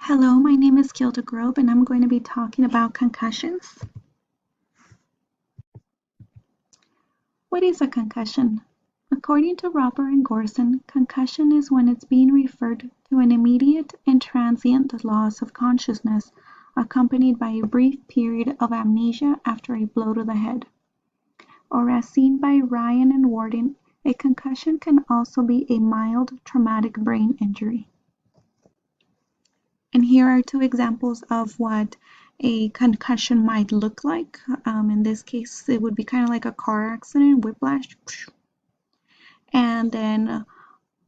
Hello, my name is Kilda Grobe, and I'm going to be talking about concussions. What is a concussion? According to Roper and Gorson, concussion is when it's being referred to an immediate and transient loss of consciousness accompanied by a brief period of amnesia after a blow to the head. Or as seen by Ryan and Worden, a concussion can also be a mild traumatic brain injury. And here are two examples of what a concussion might look like. In this case, it would be kind of like a car accident, whiplash. And then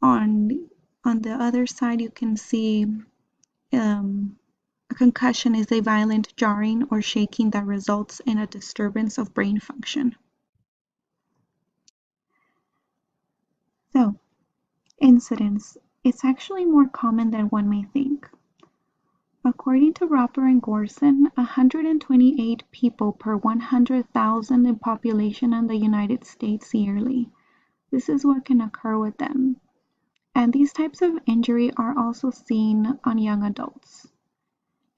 on the other side, you can see a concussion is a violent jarring or shaking that results in a disturbance of brain function. So, incidence. It's actually more common than one may think. According to Roper and Gorson, 128 people per 100,000 in population in the United States yearly. This is what can occur with them. And these types of injury are also seen on young adults.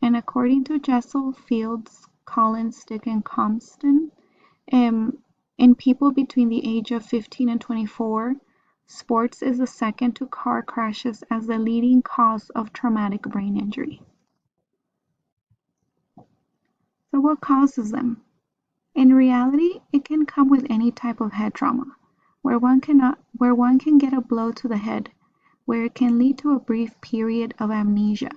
And according to Jessel, Fields, Collins, Stick, and Compton, in people between the age of 15 and 24, sports is the second to car crashes as the leading cause of traumatic brain injury. So what causes them? In reality, it can come with any type of head trauma, where one can get a blow to the head, where it can lead to a brief period of amnesia.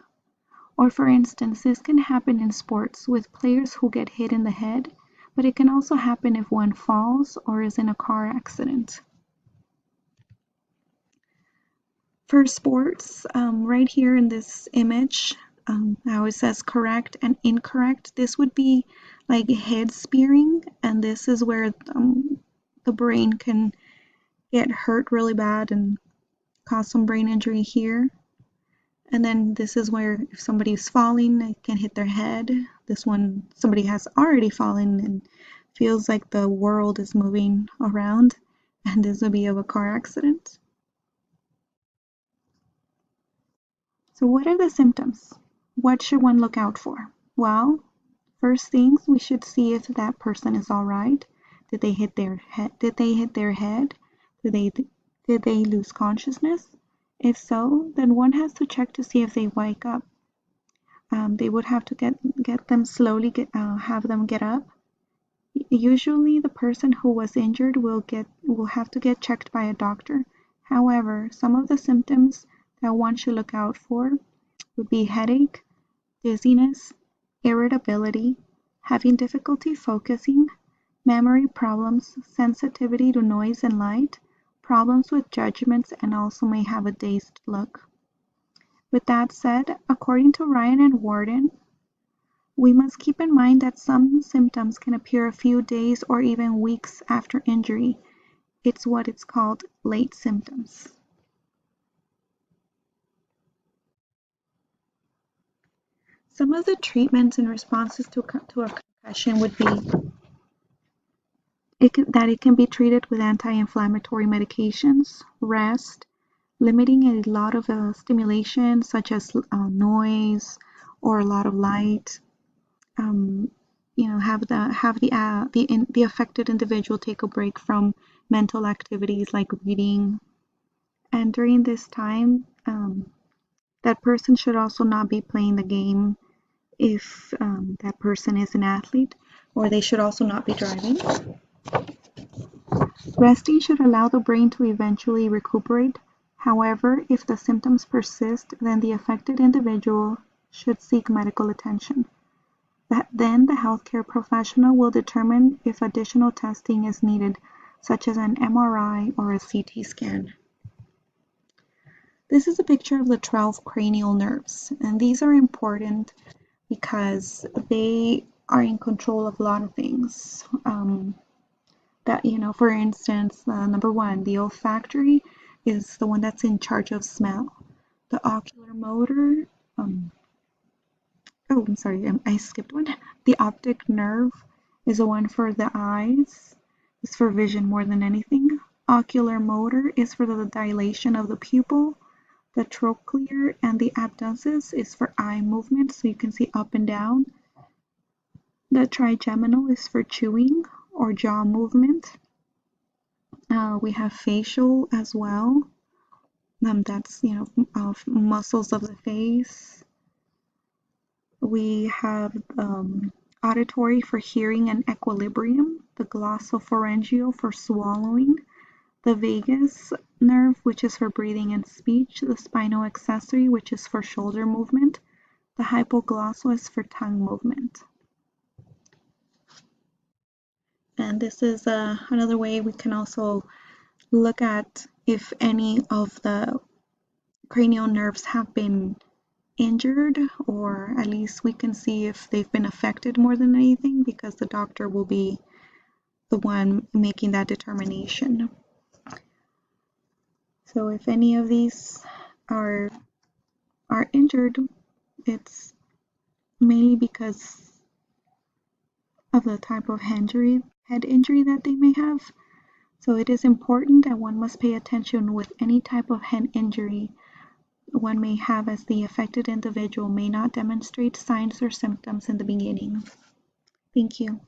Or for instance, this can happen in sports with players who get hit in the head, but it can also happen if one falls or is in a car accident. For sports, right here in this image, how it says correct and incorrect, this would be like head spearing, and this is where the brain can get hurt really bad and cause some brain injury here. And then this is where if somebody's falling, it can hit their head. This one, somebody has already fallen and feels like the world is moving around, and this would be of a car accident. So what are the symptoms? What should one look out for? Well, first things, we should see if that person is all right. Did they hit their head? Did they lose consciousness? If so, then one has to check to see if they wake up. They would have to get them slowly have them get up. Usually, the person who was injured will have to get checked by a doctor. However, some of the symptoms that one should look out for would be headache, dizziness, irritability, having difficulty focusing, memory problems, sensitivity to noise and light, problems with judgments, and also may have a dazed look. With that said, according to Ryan and Worden, we must keep in mind that some symptoms can appear a few days or even weeks after injury. It's what it's called late symptoms. Some of the treatments and responses to a concussion would be that it can be treated with anti-inflammatory medications, rest, limiting a lot of stimulation such as noise or a lot of light. Have the affected individual take a break from mental activities like reading. And during this time, that person should also not be playing the game if that person is an athlete, or they should also not be driving. Resting should allow the brain to eventually recuperate. However, if the symptoms persist, then the affected individual should seek medical attention. Then the healthcare professional will determine if additional testing is needed, such as an MRI or a CT scan. This is a picture of the 12 cranial nerves, and these are important because they are in control of a lot of things. For instance, number one, the olfactory is the one that's in charge of smell. The ocular motor, I'm sorry, I skipped one. The optic nerve is the one for the eyes. It's for vision more than anything. Ocular motor is for the dilation of the pupil. The trochlear and the abducens is for eye movement, so you can see up and down. The trigeminal is for chewing or jaw movement. We have facial as well. That's, muscles of the face. We have auditory for hearing and equilibrium. The glossopharyngeal for swallowing. The vagus nerve, which is for breathing and speech. The spinal accessory, which is for shoulder movement. The hypoglossal is for tongue movement. And this is another way we can also look at if any of the cranial nerves have been injured, or at least we can see if they've been affected more than anything, because the doctor will be the one making that determination. So if any of these are injured, it's mainly because of the type of head injury that they may have. So it is important that one must pay attention with any type of head injury one may have, as the affected individual may not demonstrate signs or symptoms in the beginning. Thank you.